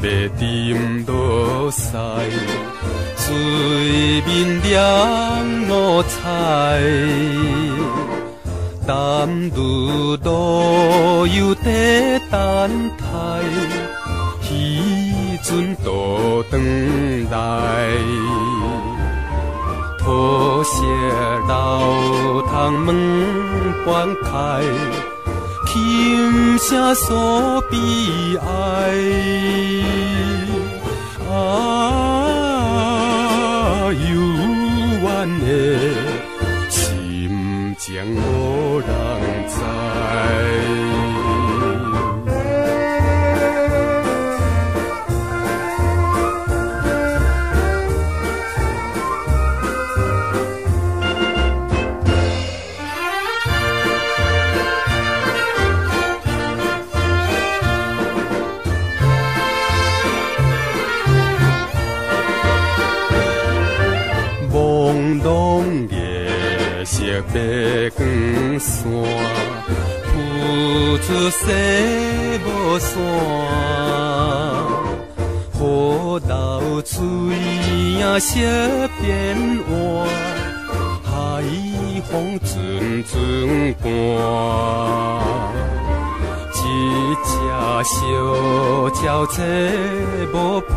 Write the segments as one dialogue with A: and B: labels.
A: 要沉落西，水面染五彩。淡如路游在等待，彼阵倒转来。土色老窗门半开，轻声诉悲哀。幽怨的心情无人知。白光线，浮出西无山，雨流水影色变换，海风阵阵寒。一只小鸟找无伴，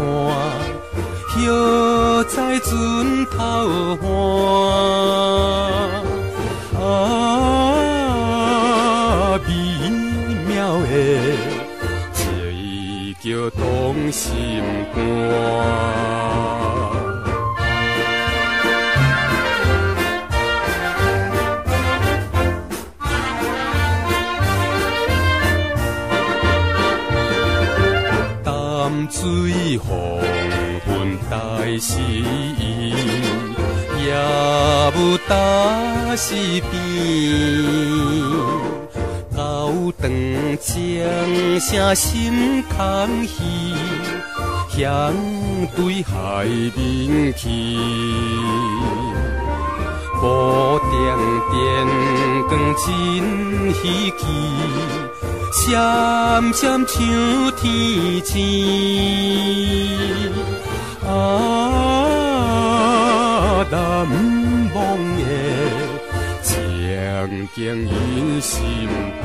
A: 摇在船头岸。美妙的醉叫动心肝。淡水黄昏大诗意，夜雾大是变。高长江声心空虚，向对海面去。布点点光真稀奇，闪闪像天星。难忘的情景印心边。